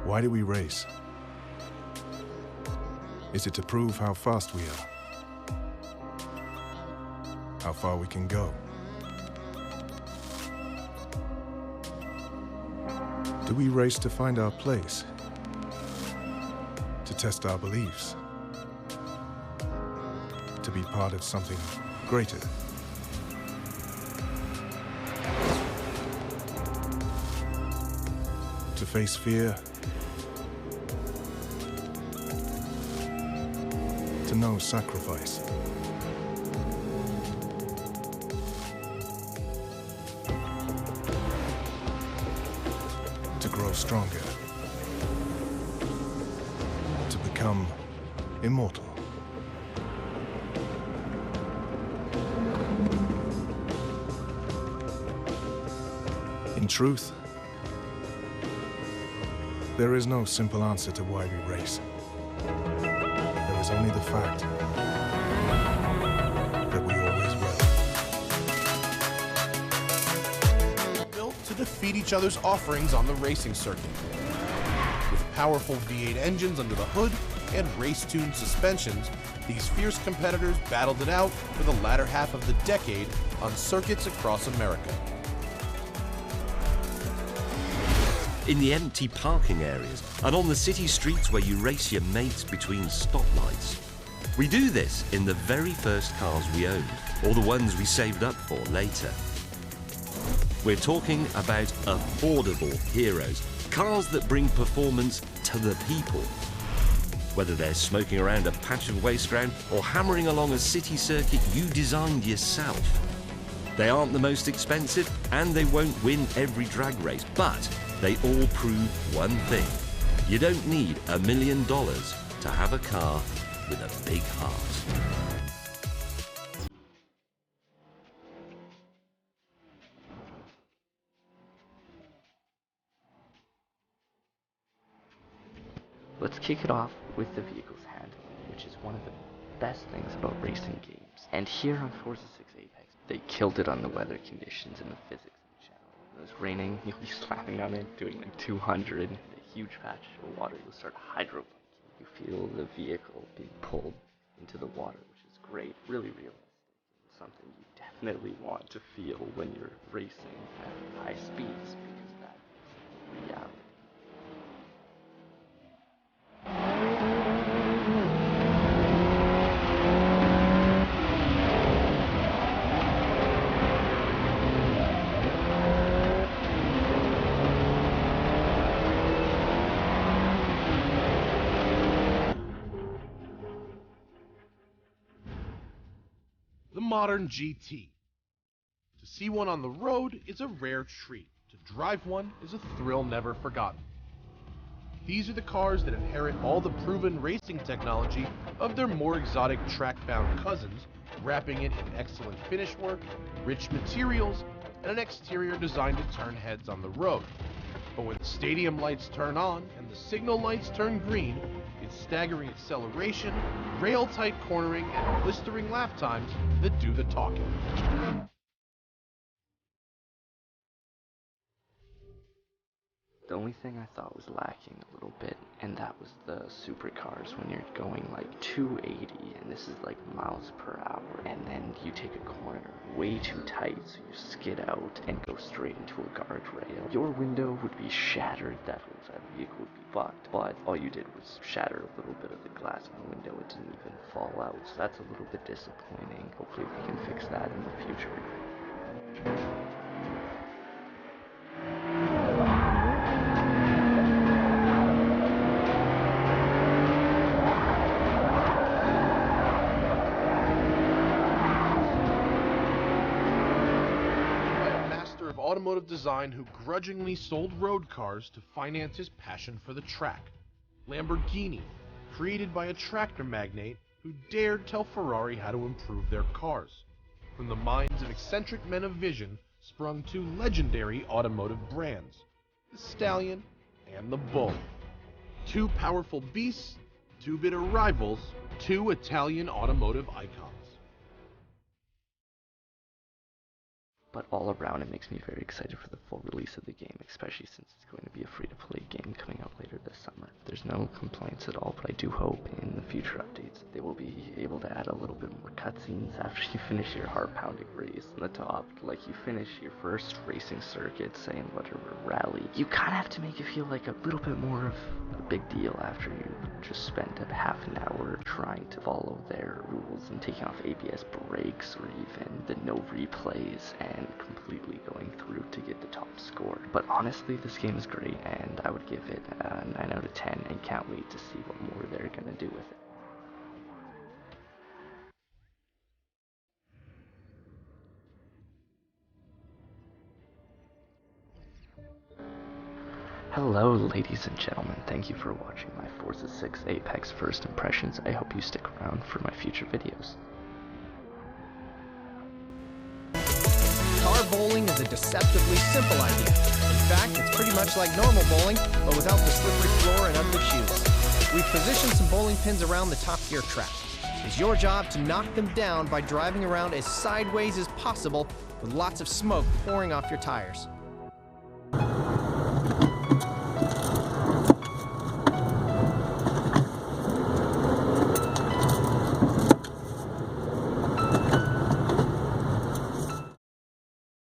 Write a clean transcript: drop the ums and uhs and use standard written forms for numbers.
Why do we race? Is it to prove how fast we are? How far we can go? Do we race to find our place? To test our beliefs? To be part of something greater? To face fear? To know sacrifice? To grow stronger? To become immortal? In truth, there is no simple answer to why we race. There is only the fact that we always will. Built to defeat each other's offerings on the racing circuit. With powerful V8 engines under the hood and race-tuned suspensions, these fierce competitors battled it out for the latter half of the decade on circuits across America. In the empty parking areas and on the city streets where you race your mates between stoplights. We do this in the very first cars we owned, or the ones we saved up for later. We're talking about affordable heroes, cars that bring performance to the people. Whether they're smoking around a patch of waste ground or hammering along a city circuit you designed yourself. They aren't the most expensive and they won't win every drag race, but they all prove one thing. You don't need $1 million to have a car with a big heart. Let's kick it off with the vehicle's handling, which is one of the best things about racing games. And here on Forza 6 Apex, they killed it on the weather conditions and the physics. When it was raining, you'll be slapping on it, doing like 200. A huge patch of water, you'll start hydroplane. You feel the vehicle being pulled into the water, which is great, really realistic. Something you definitely want to feel when you're racing at high speeds, because that is reality. Modern GT. To see one on the road is a rare treat. To drive one is a thrill never forgotten. These are the cars that inherit all the proven racing technology of their more exotic track-bound cousins, wrapping it in excellent finish work, rich materials, and an exterior designed to turn heads on the road. But when the stadium lights turn on and the signal lights turn green, it's staggering acceleration, rail-tight cornering, and blistering lap times that do the talking. The only thing I thought was lacking a little bit, and that was the Supercars when you're going like 280, and this is like miles per hour, and then you take a corner way too tight, so you skid out and go straight into a guardrail. Your window would be shattered, that vehicle would be fucked, but all you did was shatter a little bit of the glass on the window, it didn't even fall out, so that's a little bit disappointing. Hopefully we can fix that in the future. Automotive design who grudgingly sold road cars to finance his passion for the track. Lamborghini, created by a tractor magnate who dared tell Ferrari how to improve their cars. From the minds of eccentric men of vision sprung two legendary automotive brands, the Stallion and the Bull. Two powerful beasts, two bitter rivals, two Italian automotive icons. But all around, it makes me very excited for the full release of the game, especially since it's going to be a free-to-play game coming out later this summer. There's no complaints at all, but I do hope in the future updates they will be able to add a little bit more cutscenes after you finish your heart-pounding race on the top. Like, you finish your first racing circuit, say in whatever rally, you kind of have to make it feel like a little bit more of a big deal after you just spent a half an hour trying to follow their rules and taking off ABS brakes, or even the no replays, and completely going through to get the top score. But honestly, this game is great, and I would give it a 9 out of 10, and can't wait to see what more they're gonna do with it. Hello ladies and gentlemen, thank you for watching my Forza 6 Apex first impressions. I hope you stick around for my future videos. Car bowling is a deceptively simple idea. In fact, it's pretty much like normal bowling, but without the slippery floor and ugly shoes. We've positioned some bowling pins around the top gear track. It's your job to knock them down by driving around as sideways as possible with lots of smoke pouring off your tires.